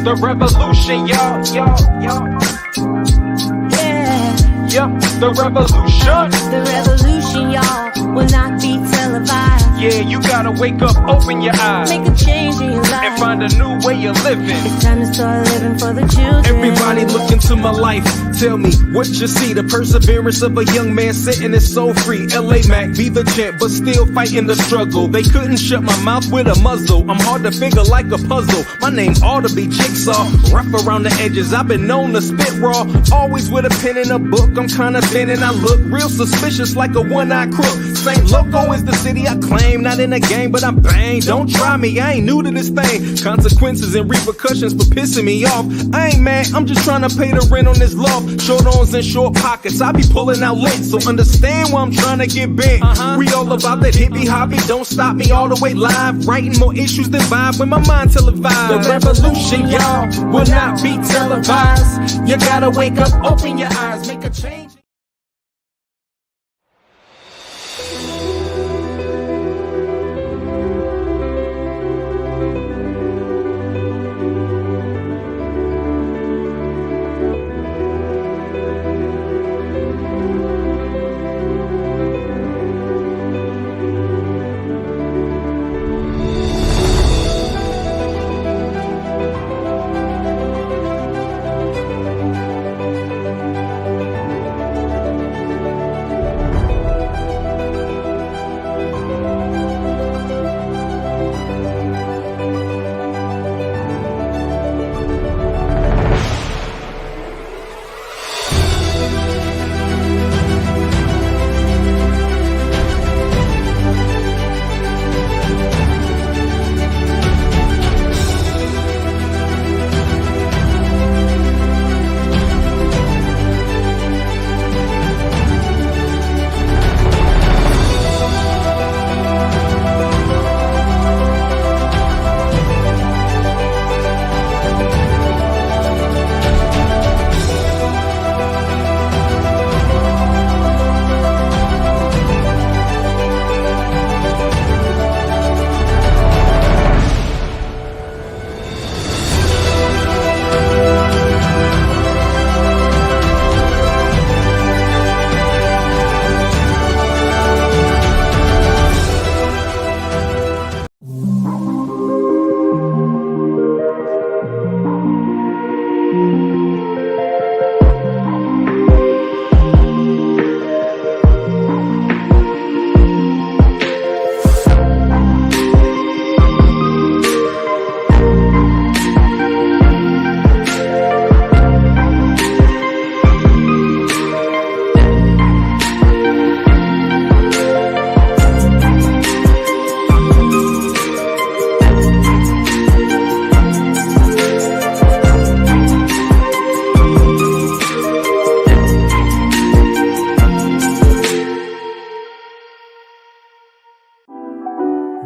the revolution, y'all. Yeah, the revolution. The revolution, y'all, will not be televised. Yeah, you gotta wake up, open your eyes, Make a change in your life, and find a new way of living. It's time to start living for the children. Everybody look into my life. Tell me what you see. The perseverance of a young man sitting is so free. LA Mac, be the champ, but still fighting the struggle. They couldn't shut my mouth with a muzzle. I'm hard to figure like a puzzle. My name ought to be Jigsaw. Rough around the edges, I've been known to spit raw. Always with a pen and a book. I'm kinda thin and I look real suspicious like a one-eyed crook. St. Loco is the city I claim. Not in a game, but I'm bang. Don't try me, I ain't new to this thing. Consequences and repercussions for pissing me off. I ain't mad, I'm just trying to pay the rent on this loft. Short arms and short pockets, I be pulling out lint. So understand why I'm trying to get bent. We all about that hippie hobby, don't stop me all the way live. Writing more issues than vibe when my mind televised. The revolution, y'all, will not be televised. You gotta wake up, open your eyes, make a change.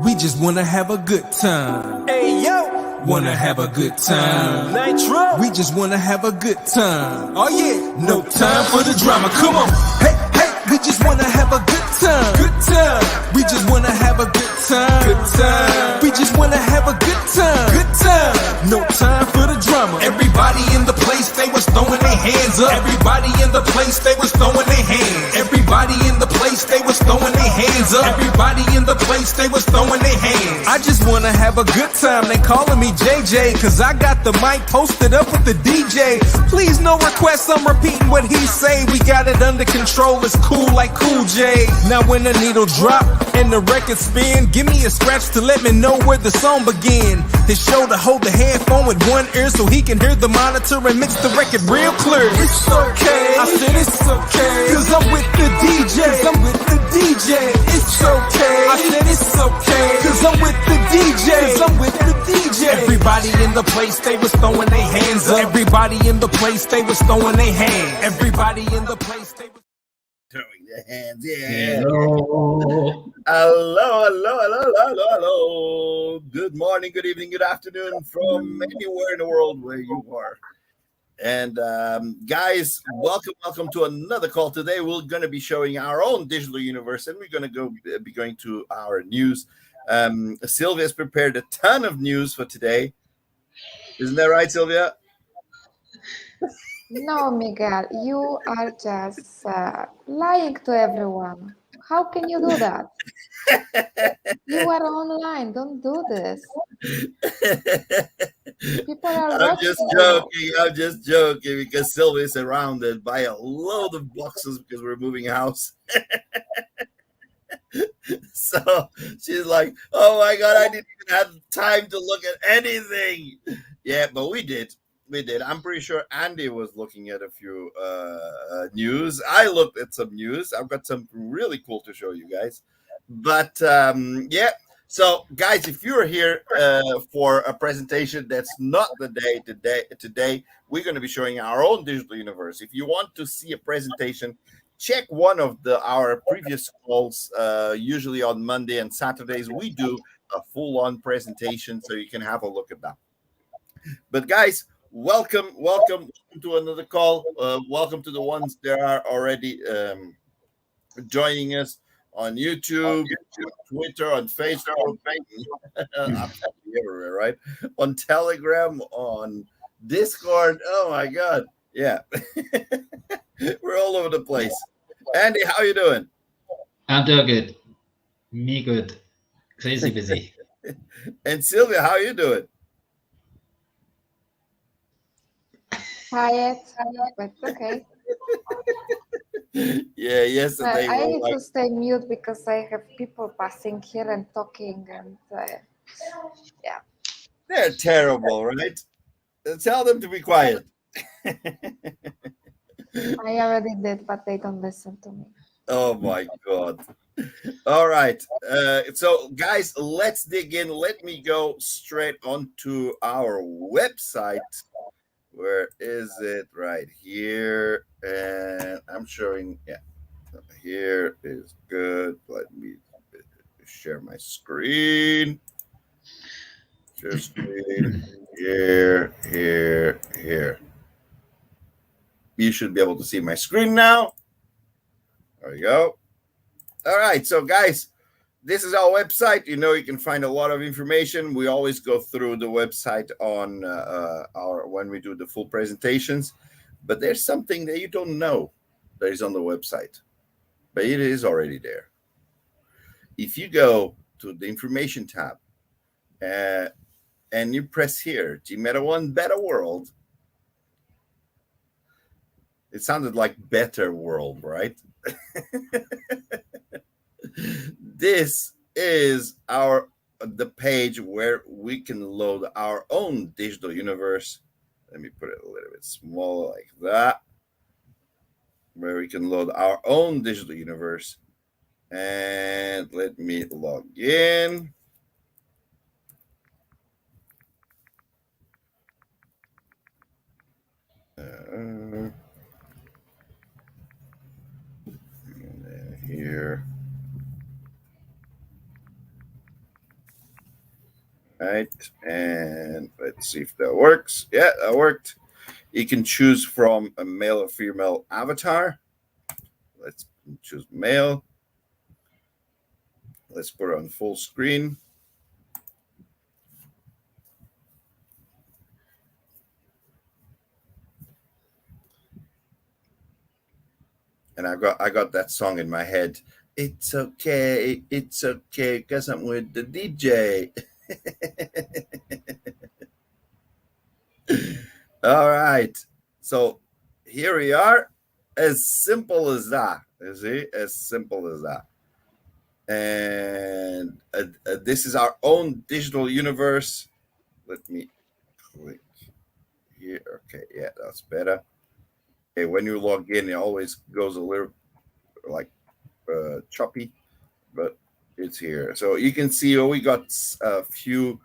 We just wanna have a good time. Hey, yo, Wanna have a good time. Nitro. We just wanna have a good time. Oh yeah, no time for the drama. Come on. Hey, hey, we just wanna have a good time. Good time. We just wanna have a good time. Good time. We just wanna have a good time. Good time. No time for the drama. Everybody in the place, they was throwing their hands up. Everybody in the place, they was throwing their hands. Everybody in the place, they was throwing their hands up. Everybody in the place, they was throwing their hands. I just wanna have a good time. They calling me JJ, cause I got the mic posted up with the DJ. Please no requests, I'm repeating what he say. We got it under control, it's cool like Cool J. Now when the needle drop and the record spin, give me a scratch to let me know where the song begin. His shoulder hold the headphone with one ear so he can hear the monitor and mix the record real clear. It's okay, I said it's okay, cause I'm with the DJ. Cause I'm with the DJ. It's okay, I said it's okay, cause I'm with the DJ. Cause I'm with the DJ. Everybody in the place, they was throwing their hands up. Everybody in the place, they was throwing their hands. Everybody in the place, they was throwing their hands. Yeah. Hello. Good morning, good evening, good afternoon from anywhere in the world where you are. And guys, welcome to another call. Today we're going to be showing our own digital universe, and we're going to be going to our news. Sylvia has prepared a ton of news for today. Isn't that right, Sylvia? No, Miguel, you are just lying to everyone. How can you do that? You are online. Don't do this. People are I'm watching just you. joking. I'm just joking because Sylvia is surrounded by a load of boxes because we're moving house. So she's like, "Oh my God, I didn't even have time to look at anything." Yeah, but we did. We did. I'm pretty sure Andy was looking at a few news. I looked at some news. I've got something really cool to show you guys. But yeah. So, guys, if you're here for a presentation that's not the day today, we're going to be showing our own digital universe. If you want to see a presentation, check one of our previous calls. Usually on Monday and Saturdays, we do a full-on presentation, so you can have a look at that. But guys, welcome to another call. Welcome to the ones that are already joining us on YouTube, on Twitter, on Facebook, everywhere, right? On Telegram, on Discord. Oh my God, yeah, we're all over the place. Andy, how you doing? I'm doing good. Me good. Crazy busy. And Sylvia, how you doing? Tired, but okay. Yeah, yesterday I need to stay mute because I have people passing here and talking, and yeah. They're terrible, right? Tell them to be quiet. I already did, but they don't listen to me. Oh my God. All right. So, guys, let's dig in. Let me go straight onto our website. Where is it? Right here. And I'm showing, yeah, here is good. Let me share my screen. Share screen. Here. You should be able to see my screen now. There we go. All right. So, guys, this is our website. You know, you can find a lot of information. We always go through the website on when we do the full presentations. But there's something that you don't know that is on the website, but it is already there. If you go to the information tab and you press here, GMeta One Better World, it sounded like Better World, right? This is the page where we can load our own digital universe. Let me put it a little bit smaller like that, where we can load our own digital universe. And let me log in. And then here. Right, and let's see if that works. Yeah, that worked. You can choose from a male or female avatar. Let's choose male. Let's put it on full screen. And I got that song in my head. It's okay, because I'm with the DJ. All right, so here we are. As simple as that. You see, as simple as that. And this is our own digital universe. Let me click here. Okay, yeah, that's better. Okay, when you log in, it always goes a little like choppy, but it's here. So you can see we got a few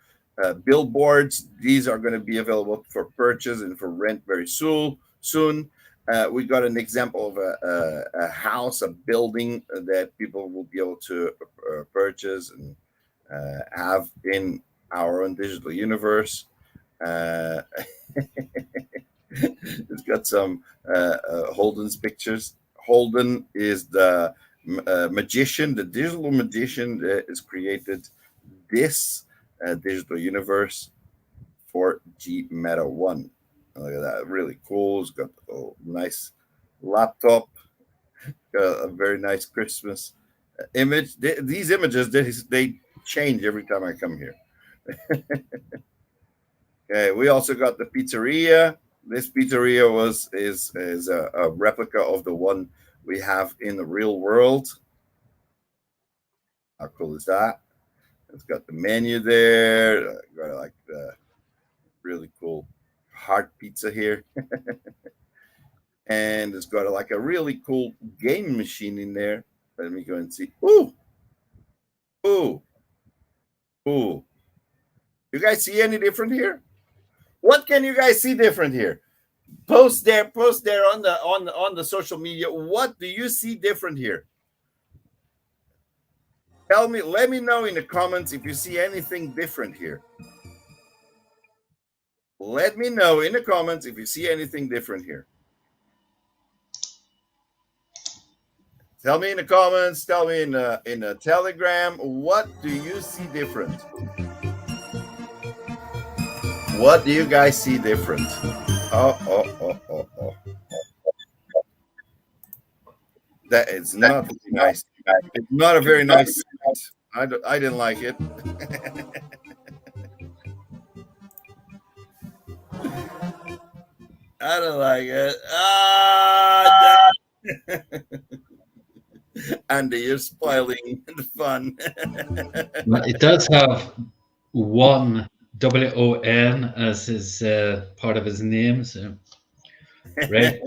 billboards. These are going to be available for purchase and for rent very soon. We got an example of a house, a building that people will be able to purchase and have in our own digital universe. It's got some Holden's pictures. Holden is the magician, the digital magician that has created this digital universe 4G Meta 1. Look at that, really cool. It's got a nice laptop, got a very nice Christmas image. These images, they change every time I come here. Okay, we also got the pizzeria. This pizzeria is a replica of the one we have in the real world. How cool is that? It's got the menu there. Got like the really cool heart pizza here. And it's got like a really cool game machine in there. Let me go and see. Ooh. Ooh. Ooh. You guys see any different here? What can you guys see different here? Post there on the social media. What do you see different here? Tell me, let me know in the comments if you see anything different here. Let me know in the comments if you see anything different here. Tell me in the comments, tell me in the Telegram, what do you see different? What do you guys see different? Oh. That is not very nice. It's not a very nice set. I didn't like it. I don't like it. Andy, you're spoiling the fun. It does have one WON as his part of his name. So, right.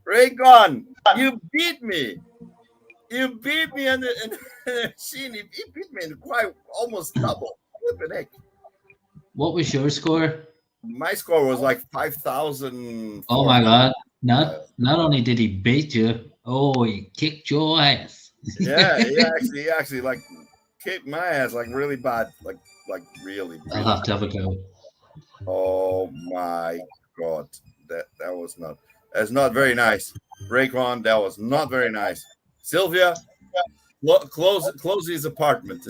Raycon, you beat me. You beat me in the machine. You beat me in quite almost double. What the heck? What was your score? My score was like 5,000. Oh my God! Not only did he beat you, oh, he kicked your ass. Yeah, he actually like kicked my ass like really bad, like really. I'll have to have a go. Oh my God, that's not very nice. Raycon, that was not very nice. Sylvia, close his apartment.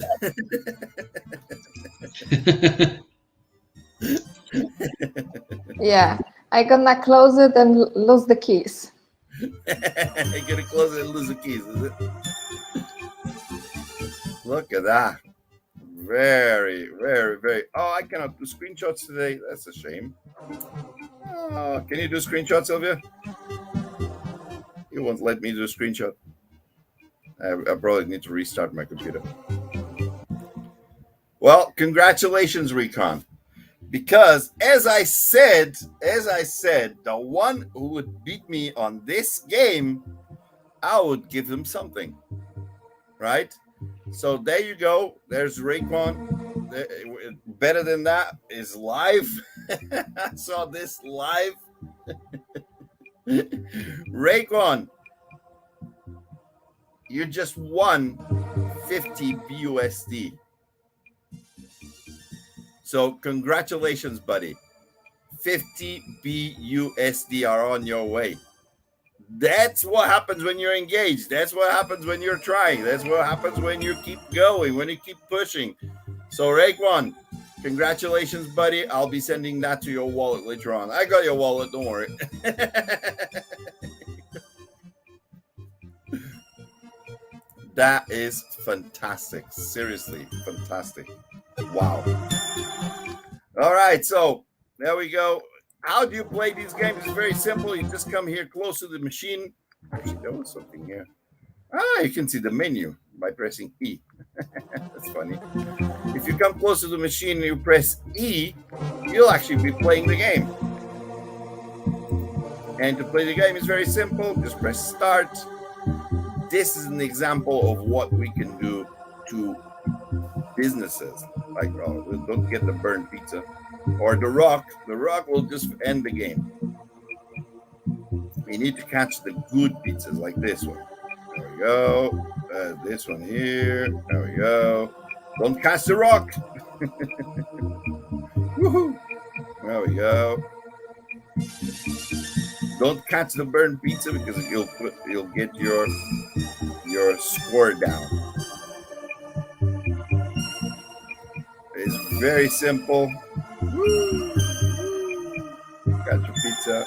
Yeah, I gonna close it and lose the keys. You're gonna close it and lose the keys, is it? Look at that. Very, very, very. Oh, I cannot do screenshots today. That's a shame. Oh, can you do screenshots, Sylvia? You won't let me do a screenshot. I probably need to restart my computer. Well, congratulations, Recon. Because as I said, the one who would beat me on this game, I would give them something. Right? So there you go. There's Raycon. Better than that is live. I saw this live. Raycon, you just won 50 BUSD. So congratulations, buddy. 50 BUSD are on your way. That's what happens when you're engaged. That's what happens when you're trying. That's what happens when you keep going, when you keep pushing. So Raycon, congratulations, buddy. I'll be sending that to your wallet later on. I got your wallet, don't worry. That is fantastic. Seriously, fantastic. Wow. All right, so there we go. How do you play these games? It's very simple. You just come here close to the machine. Actually, there was something here. You can see the menu by pressing E. That's funny. If you come close to the machine and you press E, you'll actually be playing the game. And to play the game is very simple. Just press start. This is an example of what we can do to businesses. Like, don't get the burnt pizza. Or the rock will just end the game. We need to catch the good pizzas like this one. There we go. This one here. There we go. Don't catch the rock. Woohoo. There we go. Don't catch the burnt pizza because you'll get your score down. It's Very simple. Got your pizza.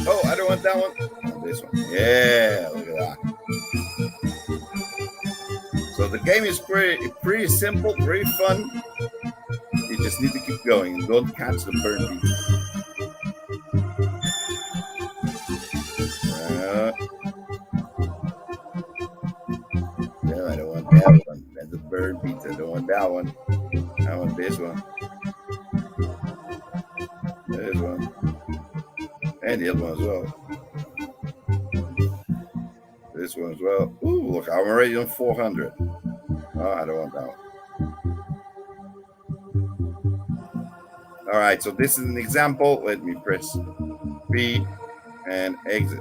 Oh, I don't want that one. Oh, this one. Yeah, look at that. So the game is pretty simple, pretty fun. You just need to keep going. Don't catch the burn beat. No, I don't want that one. That's a burn beat. I don't want that one. I want this one. This one. And the other one as well. This one as well. Ooh, look, I'm already on 400. Oh, I don't want that one. All right, so this is an example. Let me press B and exit.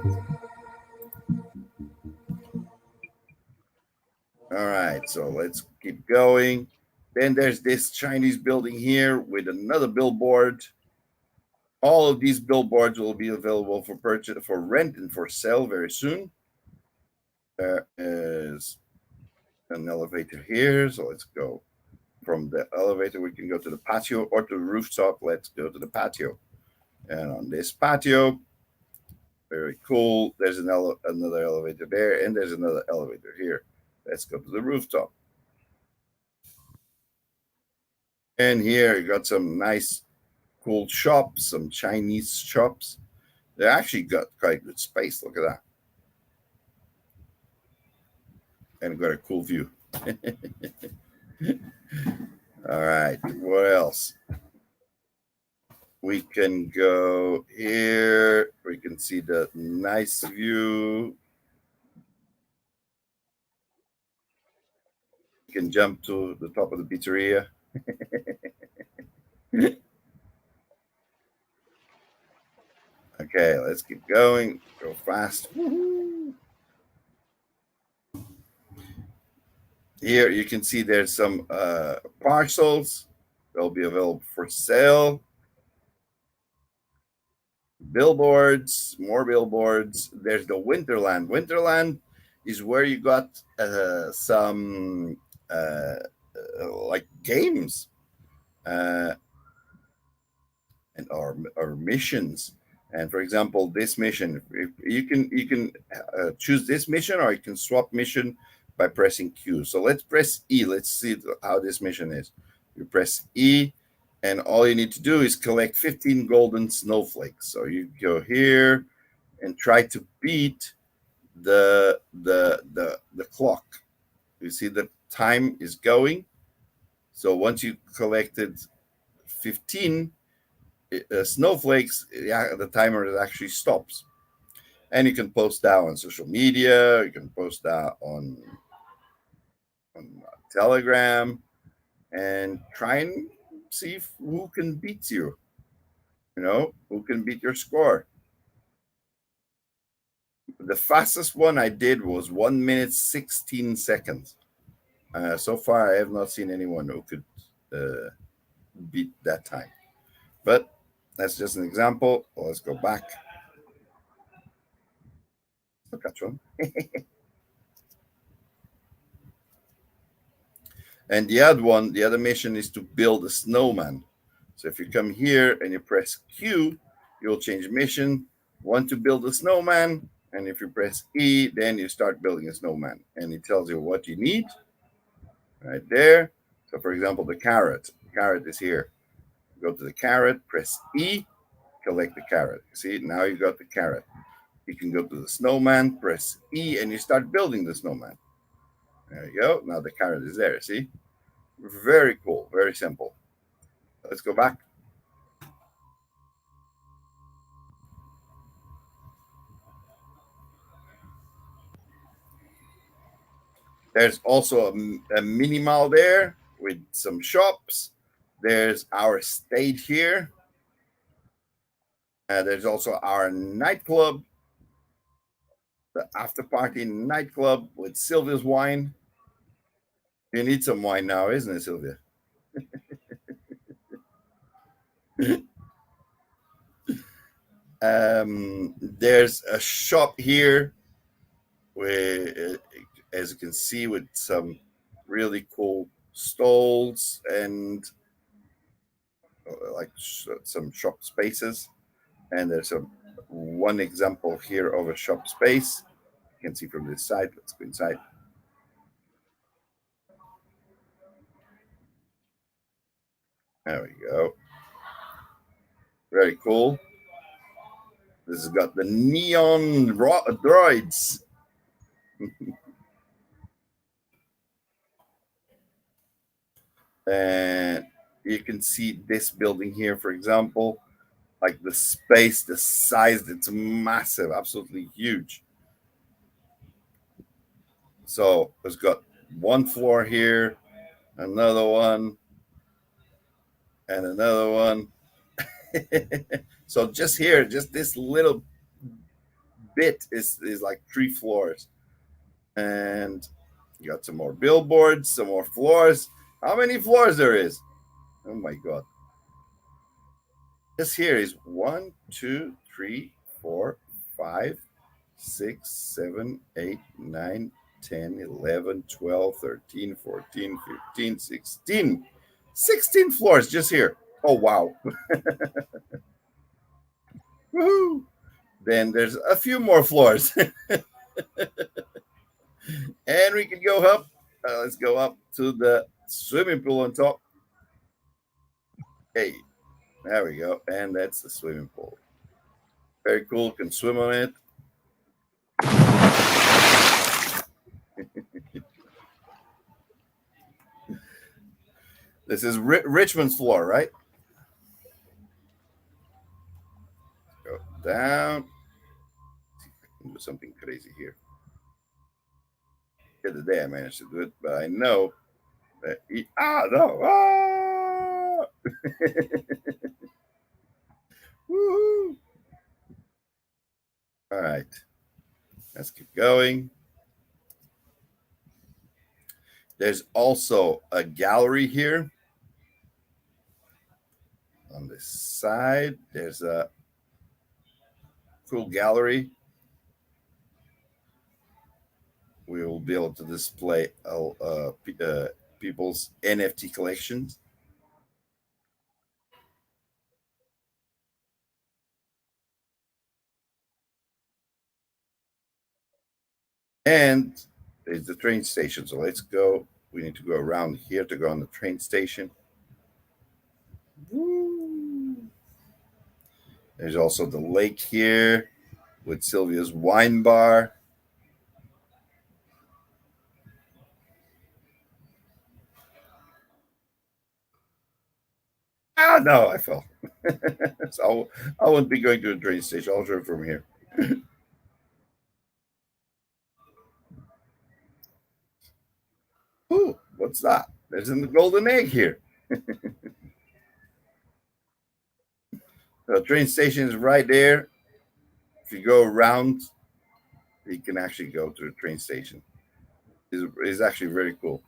All right, so let's keep going. Then there's this Chinese building here with another billboard. All of these billboards will be available for purchase, for rent, and for sale very soon. There is an elevator here, so let's go. From the elevator, we can go to the patio or to the rooftop. Let's go to the patio. And on this patio, very cool. There's another elevator there, and there's another elevator here. Let's go to the rooftop. And here you got some nice, cool shops, some Chinese shops. They actually got quite good space. Look at that. And got a cool view. All right, what else? We can go here. We can see the nice view. We can jump to the top of the pizzeria. Okay, let's keep going. Go fast. Here you can see there's some parcels. They'll be available for sale. Billboards, more billboards. There's the Winterland. Winterland is where you got some like games and or missions. And for example, this mission, you can choose this mission, or you can swap mission by pressing Q. So let's press E. Let's see how this mission is. You press E, and all you need to do is collect 15 golden snowflakes. So you go here and try to beat the clock. You see the time is going. So once you collected 15 snowflakes, the timer actually stops. And you can post that on social media. You can post that on Telegram, and try and see who can beat you. You know, who can beat your score. The fastest one I did was 1 minute 16 seconds. So far, I have not seen anyone who could beat that time. But that's just an example. Well, let's go back. Look at one. And the other mission is to build a snowman. So if you come here and you press Q, you'll change mission. Want to build a snowman, and if you press E, then you start building a snowman. And it tells you what you need right there. So for example, the carrot. The carrot is here. Go to the carrot, press E, collect the carrot. See, now you got the carrot. You can go to the snowman, press E, and you start building the snowman. There you go. Now the carrot is there. See? Very cool. Very simple. Let's go back. There's also a mini mall there with some shops. There's our stage here. There's also our nightclub, the after party nightclub with Sylvia's wine. You need some wine now, isn't it, Sylvia? There's a shop here where, as you can see, with some really cool stalls and like some shop spaces. And there's one example here of a shop space. You can see from this side. Let's go inside. There we go. Very cool. This has got the neon droids. And you can see this building here, for example, like the space, the size, it's massive, absolutely huge. So it's got one floor here, another one, and another one. So just here, just this little bit is like 3 floors. And you got some more billboards, some more floors. How many floors there is? Oh my God. This here is 1, 2, 3, 4, 5, 6, 7, 8, 9, 10, 11, 12, 13, 14, 15, 16. 16 floors just here. Oh, wow. Woohoo. Then there's a few more floors. And we can go up. Let's go up to the swimming pool on top. Hey, there we go. And that's the swimming pool. Very cool. Can swim on it. This is Richmond's floor, right? Go down. See if I can do something crazy here. The other day I managed to do it, but I know that no. Woo-hoo. All right. Let's keep going. There's also a gallery here. On this side, there's a cool gallery. We will be able to display people's NFT collections. And there's the train station. So let's go. We need to go around here to go on the train station. Woo. There's also the lake here with Sylvia's wine bar. Ah, no, I fell. So I won't be going to a train station. I'll drive from here. Ooh, what's that? There's a golden egg here. The train station is right there. If you go around, you can actually go to the train station. It's actually very cool.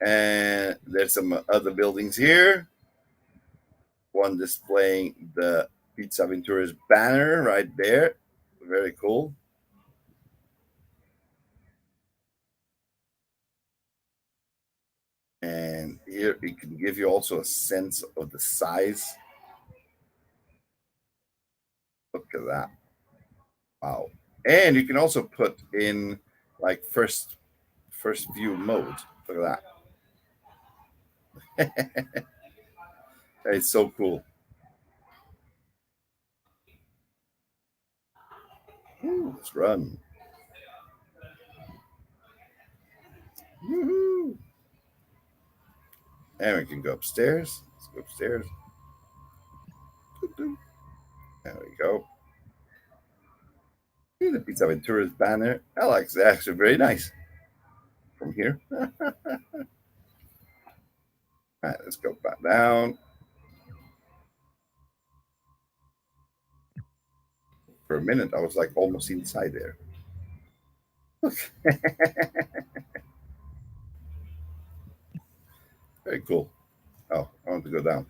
And there's some other buildings here. One displaying the Pizza Aventuras banner right there. Very cool. And here it can give you also a sense of the size. Look at that. Wow. And you can also put in like first view mode. Look at that. It's so cool. Ooh, let's run. Woohoo. And we can go upstairs. Let's go upstairs. There we go. See the Pizza Aventuras banner. I like it. Actually very nice. From here. All right, let's go back down. For a minute, I was like almost inside there. Look. Very cool. Oh, I want to go down.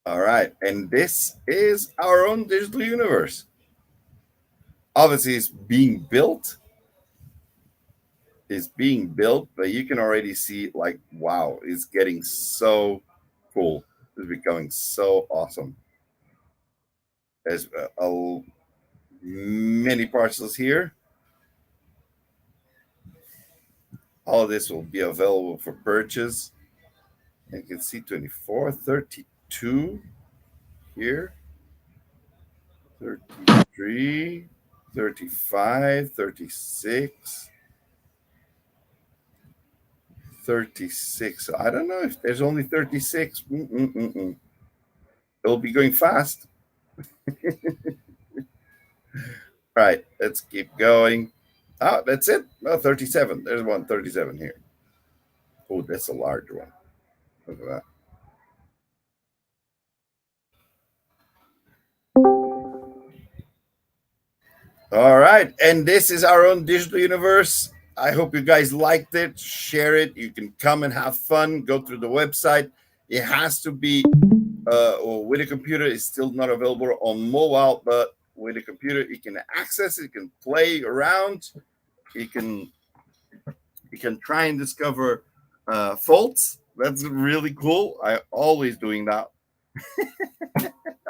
All right, and this is our own digital universe. Obviously, it's being built. It's being built, but you can already see, like, wow, it's getting so cool. It's becoming so awesome. There's many parcels here. All of this will be available for purchase. And you can see 24, 32 here, 33, 35, 36, 36. I don't know if there's only 36. It'll be going fast. Right, let's keep going. Oh, that's it. Oh, 37. There's one 37 here. Oh, that's a large one. Look at that. All right, and this is our own digital universe. I hope you guys liked it. Share it. You can come and have fun. Go through the website. It has to be with a computer. It's still not available on mobile, but with a computer, you can access it. You can play around. You can try and discover faults. That's really cool. I'm always doing that.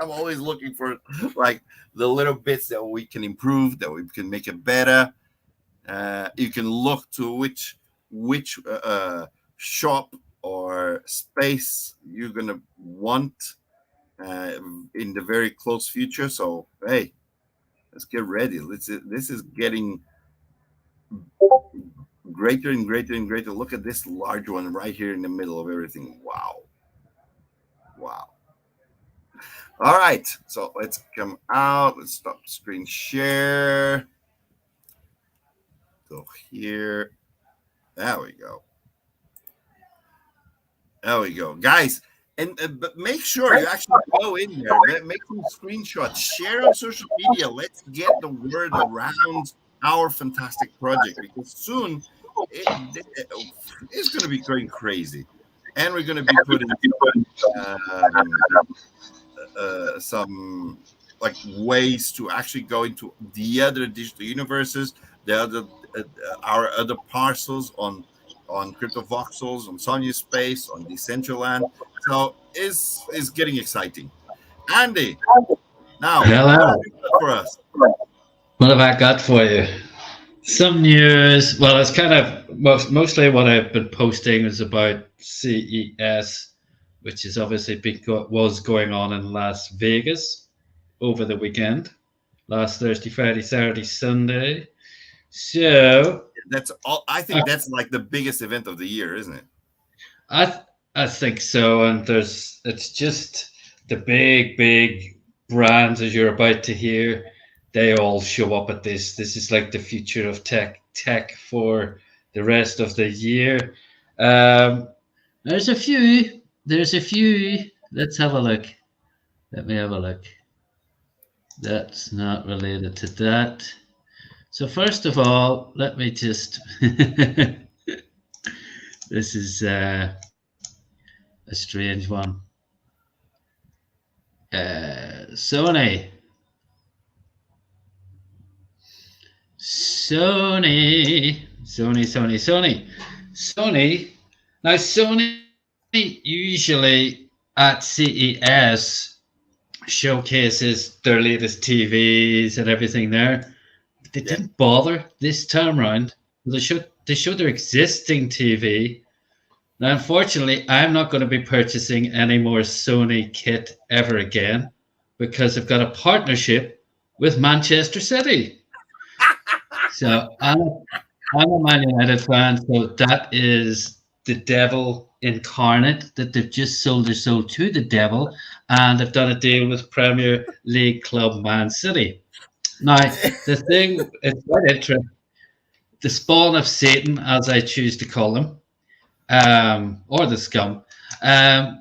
I'm always looking for like the little bits that we can improve, that we can make it better. You can look to which shop or space you're gonna want in the very close future. So hey, let's get ready. This is getting greater and greater and greater. Look at this large one right here in the middle of everything. Wow. All right, so let's come out. Let's stop screen share. Go here. There we go. There we go, guys. And but make sure you actually go in there, make some screenshots, share on social media. Let's get the word around our fantastic project, because soon it's going to be going crazy, and we're going to be putting some like ways to actually go into the other digital universes, our other parcels on Crypto Voxels, on Sonia Space, on Decentraland. So it's getting exciting. Andy, now hello. What have you got for us? What have I got for you? Some news. Well, it's kind of mostly what I've been posting is about CES, which is obviously was going on in Las Vegas over the weekend, last Thursday, Friday, Saturday, Sunday. So that's all. I think that's like the biggest event of the year, isn't it? I think so. And it's just the big brands, as you're about to hear, they all show up at this. This is like the future of tech for the rest of the year. There's a few. Let's have a look. Let me have a look. That's not related to that. So first of all, let me just this is a strange one. Sony. Now Sony usually at CES showcases their latest TVs and everything there. But they didn't bother this time around. They showed their existing TV. Now, unfortunately, I'm not going to be purchasing any more Sony kit ever again because I've got a partnership with Manchester City. So I'm a Man United fan, so that is the devil incarnate that they've just sold their soul to the devil, and they've done a deal with Premier League club Man City. Now, the thing is quite interesting. The spawn of Satan, as I choose to call them, or the scum.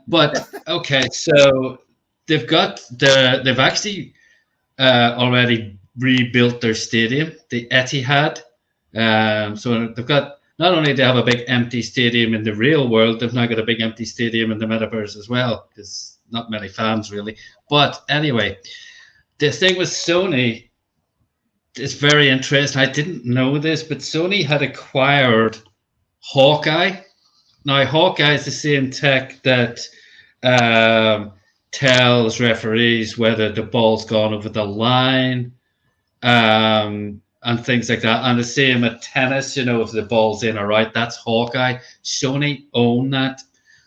But okay, so they've actually already rebuilt their stadium, the Etihad. So they've got, not only do they have a big empty stadium in the real world, they've now got a big empty stadium in the metaverse as well, because not many fans really. But anyway, the thing with Sony is very interesting. I didn't know this, but Sony had acquired Hawkeye. Now, Hawkeye is the same tech that tells referees whether the ball's gone over the line, and things like that. And the same at tennis, if the ball's in or out, that's Hawkeye. Sony own that.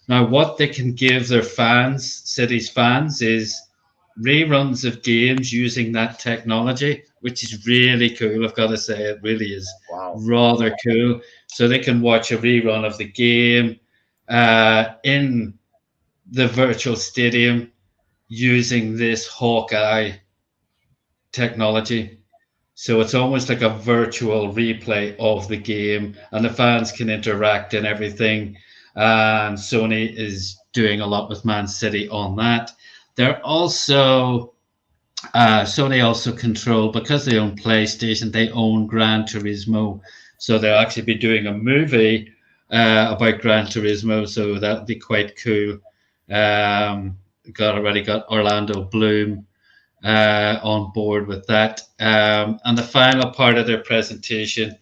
Now, what they can give their fans, City's fans, is reruns of games using that technology, which is really cool. I've got to say, it really is rather cool. So they can watch a rerun of the game in the virtual stadium using this Hawkeye technology. So it's almost like a virtual replay of the game, and the fans can interact and everything. And Sony is doing a lot with Man City on that. They're also Sony also control, because they own PlayStation, they own Gran Turismo. So they'll actually be doing a movie about Gran Turismo. So that'll be quite cool. Already got Orlando Bloom on board with that. And the final part of their presentation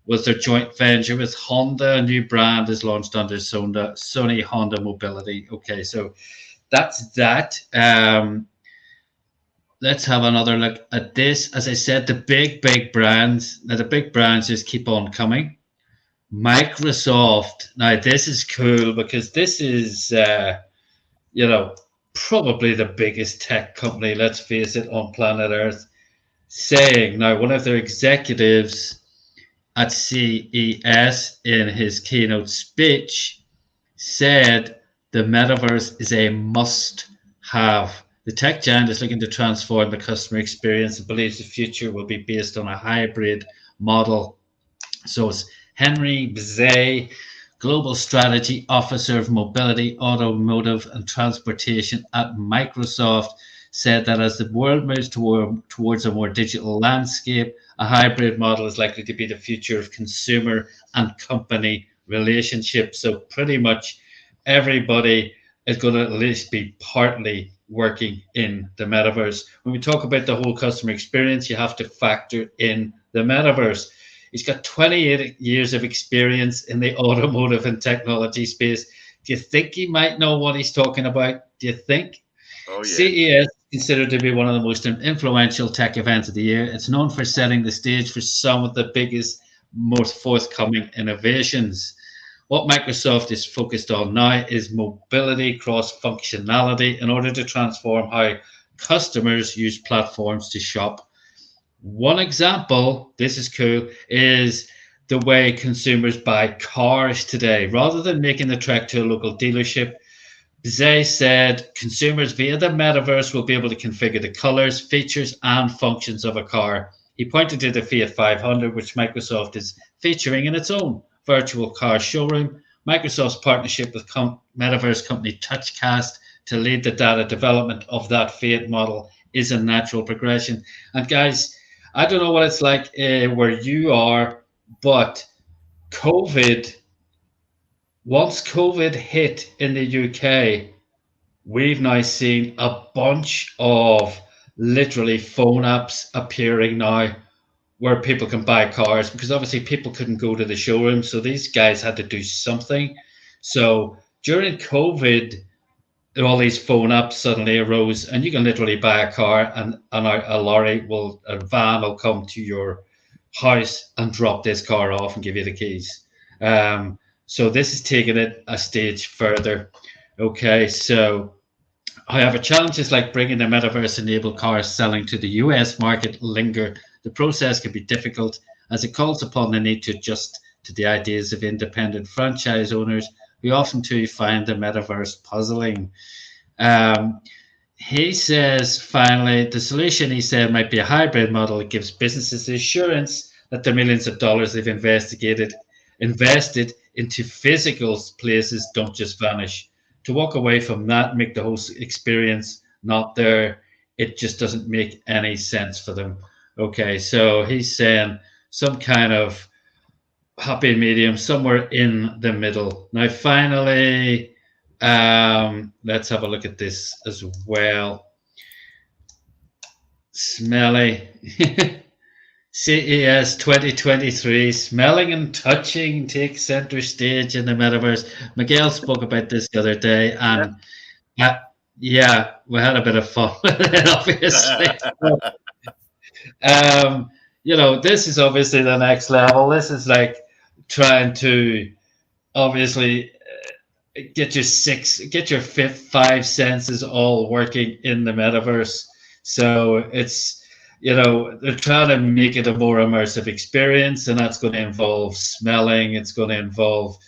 was their joint venture with Honda. A new brand is launched under Sony Honda Mobility. Okay, so that's that. Let's have another look at this. As I said, the big brands. Now, the big brands just keep on coming. Microsoft. Now, this is cool because this is, probably the biggest tech company, let's face it, on planet Earth, saying, now, one of their executives at CES in his keynote speech said the metaverse is a must-have. The tech giant is looking to transform the customer experience and believes the future will be based on a hybrid model. So it's Henry Bzay, Global Strategy Officer of Mobility, Automotive and Transportation at Microsoft, said that as the world moves towards a more digital landscape, a hybrid model is likely to be the future of consumer and company relationships. So pretty much everybody is going to at least be partly working in the metaverse. When we talk about the whole customer experience, you have to factor in the metaverse. He's got 28 years of experience in the automotive and technology space. Do you think he might know what he's talking about? Do you think? Oh, yeah. CES is considered to be one of the most influential tech events of the year. It's known for setting the stage for some of the biggest, most forthcoming innovations. What Microsoft is focused on now is mobility, cross-functionality in order to transform how customers use platforms to shop. One example, this is cool, is the way consumers buy cars today. Rather than making the trek to a local dealership, Bzay said consumers via the metaverse will be able to configure the colors, features, and functions of a car. He pointed to the Fiat 500, which Microsoft is featuring in its own virtual car showroom. Microsoft's partnership with metaverse company TouchCast to lead the data development of that Fiat model is a natural progression. And guys, I don't know what it's like where you are, but once COVID hit in the UK, we've now seen a bunch of literally phone apps appearing now where people can buy cars, because obviously people couldn't go to the showroom. So these guys had to do something. So during COVID, all these phone apps suddenly arose, and you can literally buy a car, and a van will come to your house and drop this car off and give you the keys. So this is taking it a stage further. Okay, so however, challenges like bringing the metaverse-enabled cars selling to the US market linger. The process can be difficult as it calls upon the need to adjust to the ideas of independent franchise owners, we often too find the metaverse puzzling. He says, finally, the solution, he said, might be a hybrid model that gives businesses the assurance that the millions of dollars they've invested into physical places don't just vanish. To walk away from that, make the whole experience not there, it just doesn't make any sense for them. Okay, so he's saying some kind of happy medium, somewhere in the middle. Now, finally, Let's have a look at this as well. Smelly. CES 2023, smelling and touching takes center stage in the metaverse. Miguel spoke about this the other day, and yeah, we had a bit of fun with it, obviously. This is obviously the next level. This is like trying to obviously get your five senses all working in the metaverse. So it's, they're trying to make it a more immersive experience, and that's going to involve smelling. It's going to involve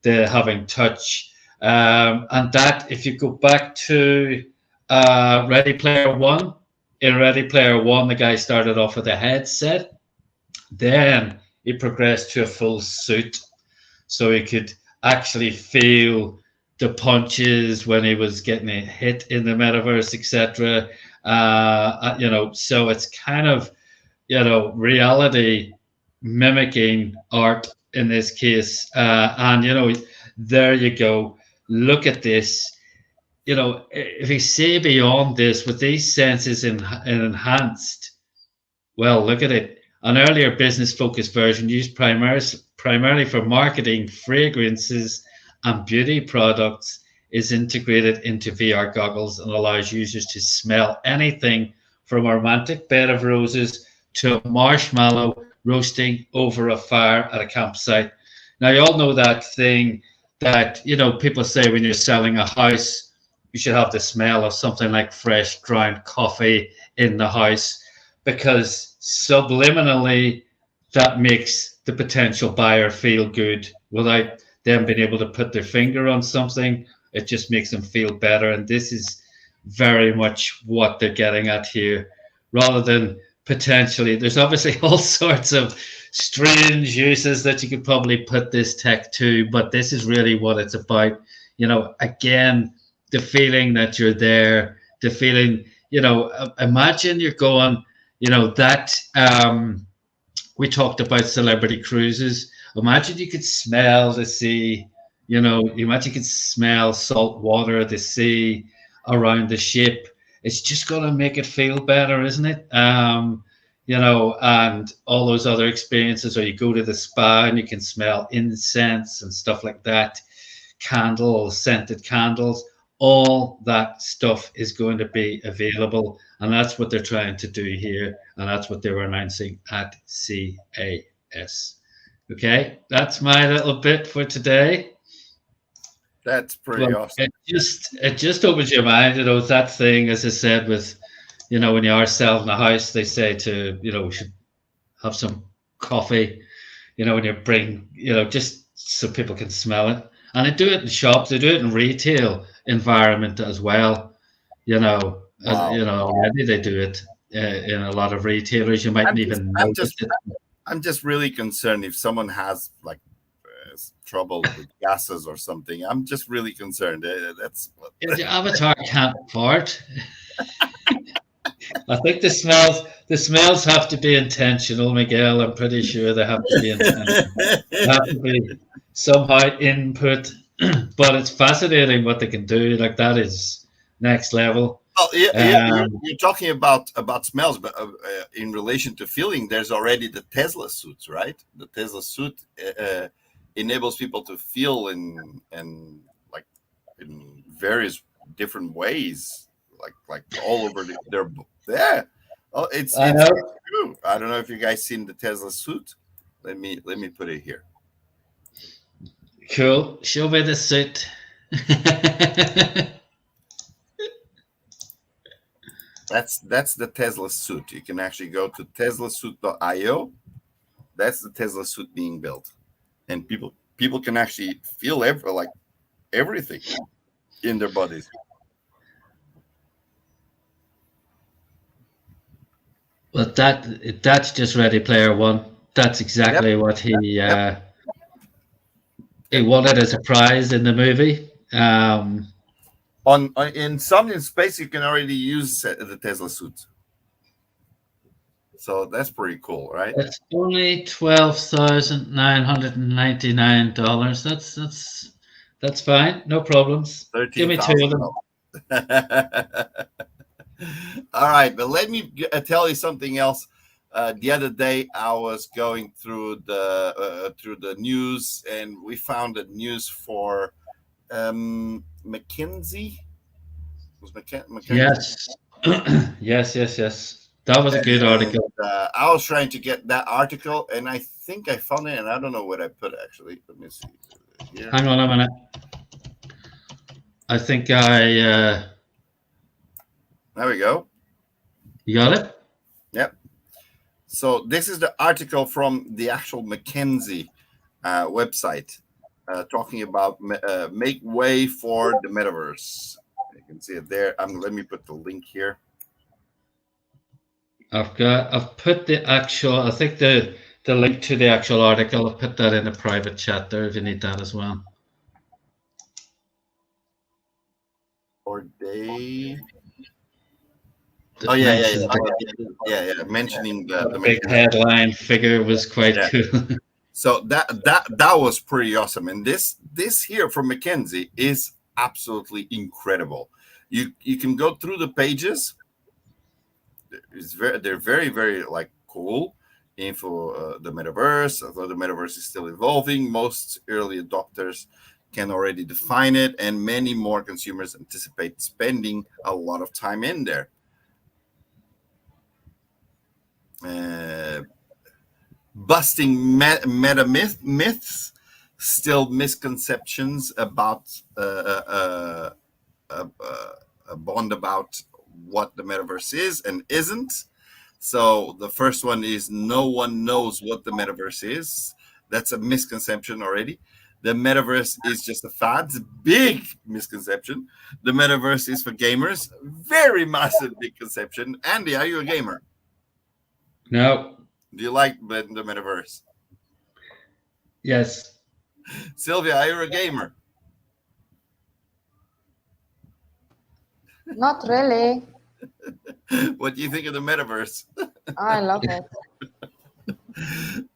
having touch. And that, if you go back to Ready Player One, in Ready Player One, the guy started off with a headset. Then he progressed to a full suit, so he could actually feel the punches when he was getting a hit in the metaverse, etc. So it's kind of, reality mimicking art in this case. And there you go. Look at this. If you see beyond this with these senses enhanced, well, look at it. An earlier business-focused version used primarily for marketing fragrances and beauty products is integrated into VR goggles and allows users to smell anything from a romantic bed of roses to a marshmallow roasting over a fire at a campsite. Now, you all know that thing that, people say when you're selling a house, you should have the smell of something like fresh ground coffee in the house, because subliminally that makes the potential buyer feel good without them being able to put their finger on something. It just makes them feel better. And this is very much what they're getting at here, rather than potentially, there's obviously all sorts of strange uses that you could probably put this tech to, but this is really what it's about. Again, the feeling that you're there, the feeling, imagine you're going, we talked about celebrity cruises. Imagine you could smell the sea, imagine you could smell salt water, the sea around the ship. It's just going to make it feel better, isn't it? And all those other experiences, or you go to the spa and you can smell incense and stuff like that, candles, scented candles, all that stuff is going to be available. And that's what they're trying to do here. And that's what they were announcing at CES. Okay, that's my little bit for today. That's pretty awesome. It just opens your mind. It's that thing, as I said, with, when you are selling a house, they say to, we should have some coffee, when you bring, just so people can smell it. And they do it in shops, they do it in retail environment as well. Wow. Already they do it in a lot of retailers. You might even notice it. I'm just really concerned if someone has like trouble with gases or something. I'm just really concerned. That's the avatar can't fart. I think the smells have to be intentional, Miguel. I'm pretty sure they have to be intentional. They have to be somehow input. But it's fascinating what they can do. Like, that is next level. Oh, yeah, you're talking about smells, but in relation to feeling, there's already the Tesla suits, right? The Tesla suit enables people to feel in various different ways, like all over their. Yeah, it's true. I don't know if you guys seen the Tesla suit. Let me put it here. Cool. Show me the suit. That's the Tesla suit. You can actually go to teslasuit.io. That's the Tesla suit being built, and people can actually feel everything in their bodies. Well, that's just Ready Player One. That's exactly what he wanted as a prize in the movie. In some space, you can already use the Tesla suit, so that's pretty cool, right? It's only $12,999. That's fine. No problems. Give me 2 of them. All right, but let me tell you something else. The other day, I was going through the news, and we found the news for McKinsey. Was McKinsey? Yes. Yes. That was a good article. I was trying to get that article, and I think I found it, and I don't know where I put it, actually. Let me see. Here. Hang on a minute. I think I... There we go. You got it? Yep. So this is the article from the actual McKinsey website talking about make way for the metaverse. You can see it there. Let me put the link here. I've put the actual, I think the link to the actual article, I've put that in a private chat there if you need that as well. Or they... Oh yeah. Mentioning the big headline figure was quite cool. So that was pretty awesome. And this here from McKinsey is absolutely incredible. You can go through the pages. They're very, very like cool info. The metaverse, although the metaverse is still evolving, most early adopters can already define it, and many more consumers anticipate spending a lot of time in there. Busting meta myths, still misconceptions about a bond about what the metaverse is and isn't. So the first one is no one knows what the metaverse is. That's a misconception already. The metaverse is just a fad. Big misconception. The metaverse is for gamers. Very massive big conception. Andy, are you a gamer? No. Do you like the metaverse? Yes. Sylvia, are you a gamer? Not really. What do you think of the metaverse? I love it.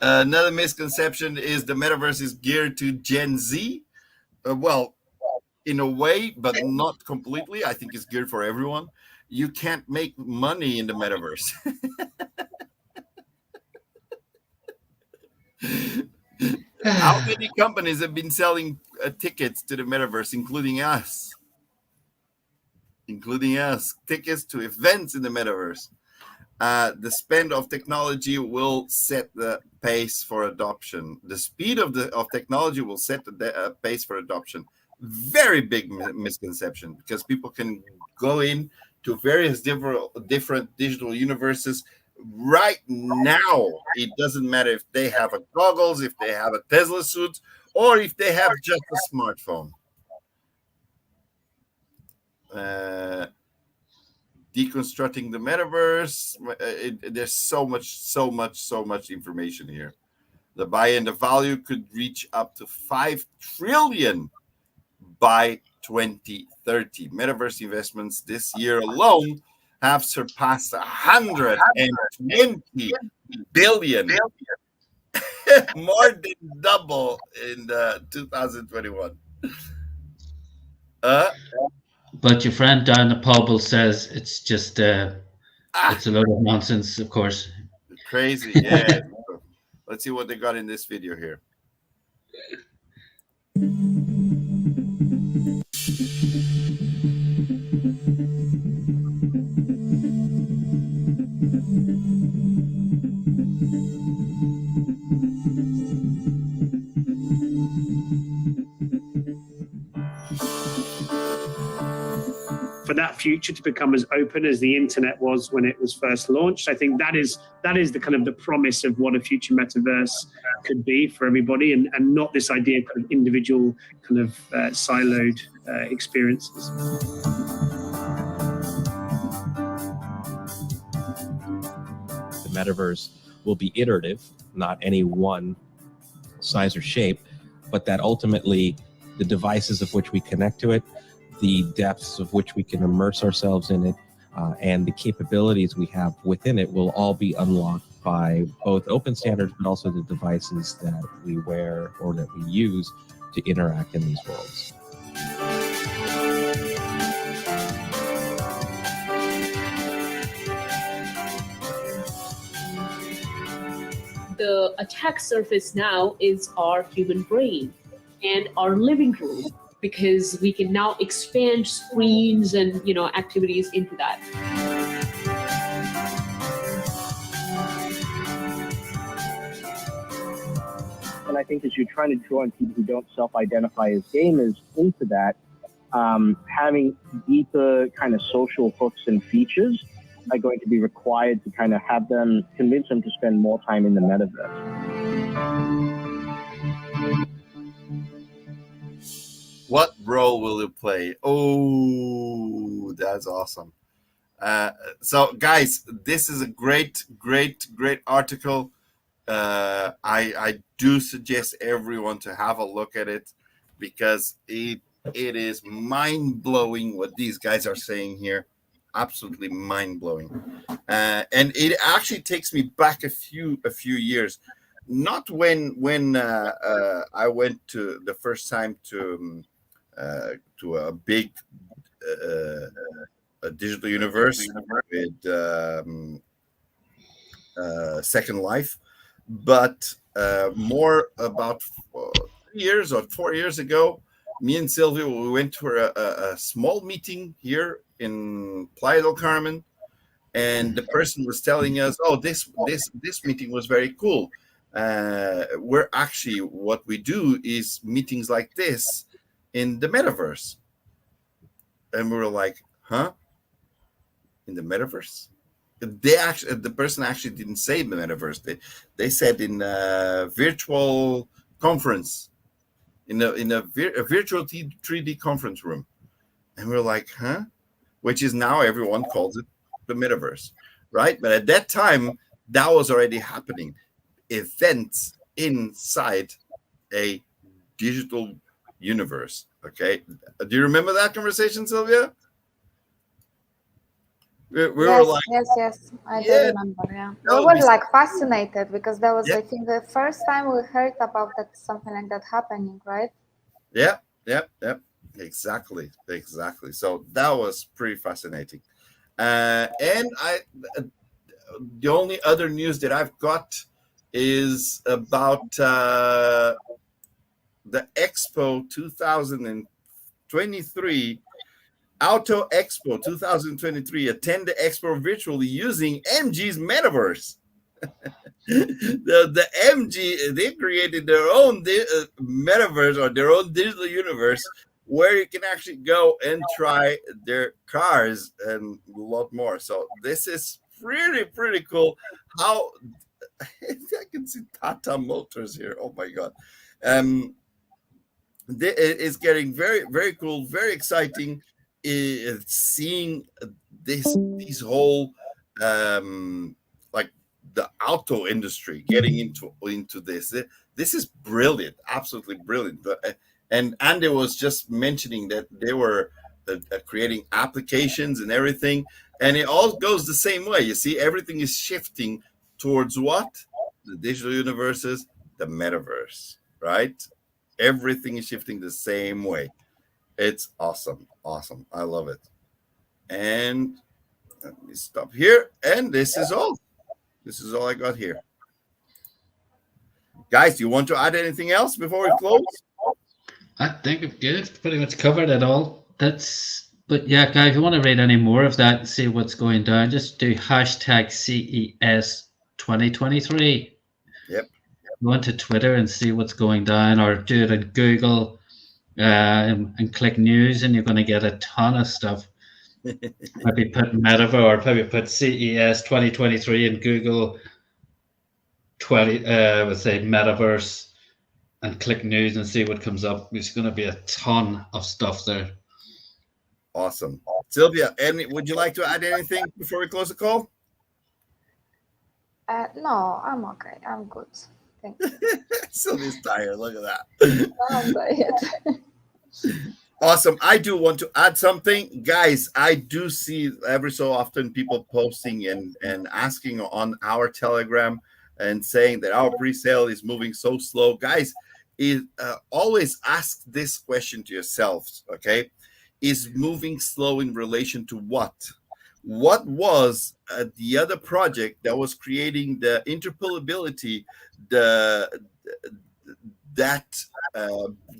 Another misconception is the metaverse is geared to Gen Z. Well, in a way, but not completely. I think it's geared for everyone. You can't make money in the metaverse. How many companies have been selling tickets to the metaverse, including us? Tickets to events in the metaverse. The spend of technology will set the pace for adoption. The speed of technology will set the pace for adoption. Very big misconception, because people can go in to various different digital universes right now. It doesn't matter if they have a goggles, if they have a Tesla suit, or if they have just a smartphone. Deconstructing the metaverse. There's so much information here. The buy-in, the value could reach up to 5 trillion by 2030. Metaverse investments this year alone have surpassed 120 billion, more than double in 2021. But your friend down the pub says it's just it's a load of nonsense, of course. Crazy, yeah. Let's see what they got in this video here. For that future to become as open as the internet was when it was first launched, I think that is the kind of the promise of what a future metaverse could be for everybody, and not this idea of kind of individual kind of siloed experiences. The metaverse will be iterative, not any one size or shape, but that ultimately the devices of which we connect to it, the depths of which we can immerse ourselves in it, and the capabilities we have within it will all be unlocked by both open standards, but also the devices that we wear or that we use to interact in these worlds. The attack surface now is our human brain and our living room, because we can now expand screens and activities into that. And I think as you're trying to draw in people who don't self-identify as gamers into that, having deeper kind of social hooks and features are going to be required to kind of have them, convince them to spend more time in the metaverse. What role will you play? Oh, that's awesome. So guys, this is a great article. I do suggest everyone to have a look at it, because it is mind-blowing what these guys are saying here. Absolutely mind-blowing. And it actually takes me back a few years. Not when I went to the first time to a big a digital universe with Second Life, but more about 3 years or 4 years ago, me and Sylvia, we went to a small meeting here in Playa del Carmen, and the person was telling us, "Oh, this meeting was very cool. We're actually, what we do is meetings like this in the metaverse." And we were like, "Huh? In the metaverse?" The person actually didn't say the metaverse. They said in a virtual conference, in a virtual 3D conference room. And we were like, "Huh?" Which is now everyone calls it the metaverse, right? But at that time, that was already happening. Events inside a digital universe. Okay, do you remember that conversation, Sylvia? We were like, yes, I do remember. Yeah, we were like fascinated, because that was, I think, the first time we heard about that, something like that happening, right? Yeah. Exactly. So that was pretty fascinating. And the only other news that I've got is about the Expo 2023, Auto Expo 2023. Attend the Expo virtually using MG's metaverse. the MG, they created their own metaverse, or their own digital universe, where you can actually go and try their cars and a lot more. So this is pretty cool. How I can see Tata Motors here. Oh my God. It's getting very cool, very exciting. Seeing these whole like the auto industry getting into this. This is brilliant, absolutely brilliant. And Andy was just mentioning that they were creating applications and everything, and it all goes the same way. You see, everything is shifting towards what? The digital universes, the metaverse, right? Everything is shifting the same way. It's awesome. I love it. And let me stop here. And this is all I got here. Guys, do you want to add anything else before we close? I think we've pretty much covered it all. But yeah, guys, if you want to read any more of that and see what's going down, just do #CES 2023. Yep. Go onto Twitter and see what's going down, or do it in Google and click news, and you're going to get a ton of stuff. Maybe put Metaverse, or maybe put CES 2023 in Google 20, let's say Metaverse, and click news and see what comes up. There's going to be a ton of stuff there. Awesome. Sylvia, would you like to add anything before we close the call? No, I'm okay. I'm good. Thank you. Sylvia's tired. Look at that. I'm tired. Awesome. I do want to add something. Guys, I do see every so often people posting and asking on our Telegram and saying that our pre-sale is moving so slow. Guys, is always ask this question to yourselves, okay? Is moving slow in relation to what? What was the other project that was creating the interoperability,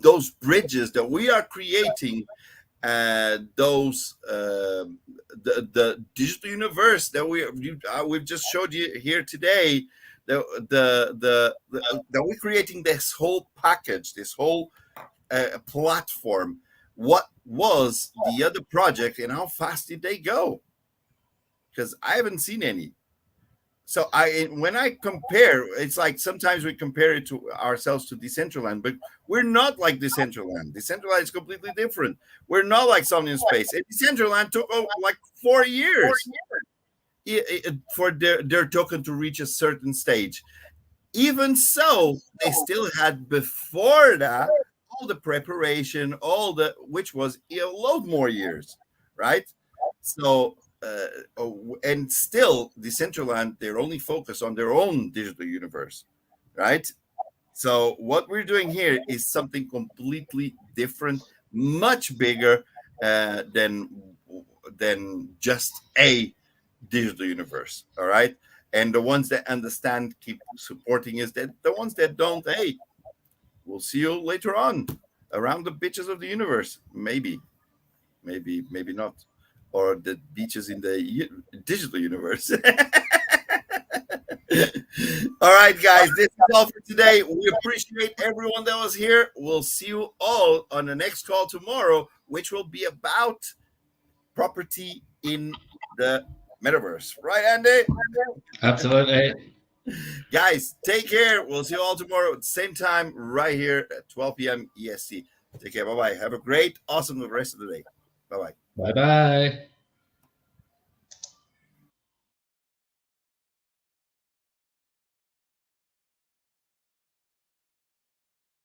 those bridges that we are creating, the digital universe that we've just showed you here today, that we're creating this whole package, this whole platform. What was the other project and how fast did they go? Because I haven't seen any. So when I compare, it's like sometimes we compare it to ourselves to Decentraland, but we're not like Decentraland. Decentraland is completely different. We're not like Somnium Space. And Decentraland took like 4 years for their token to reach a certain stage. Even so, they still had before that all the preparation, which was a lot more years, right? So. And still, Decentraland, they're only focused on their own digital universe, right? So what we're doing here is something completely different, much bigger than just a digital universe, all right? And the ones that understand keep supporting us. That the ones that don't, hey, we'll see you later on around the beaches of the universe. Maybe not. Or the beaches in the digital universe. All right, guys, this is all for today. We appreciate everyone that was here. We'll see you all on the next call tomorrow, which will be about property in the metaverse. Right, Andy? Absolutely. Guys, take care. We'll see you all tomorrow at the same time right here at 12 p.m. EST. Take care. Bye-bye. Have a great, awesome rest of the day. Bye-bye. Bye-bye.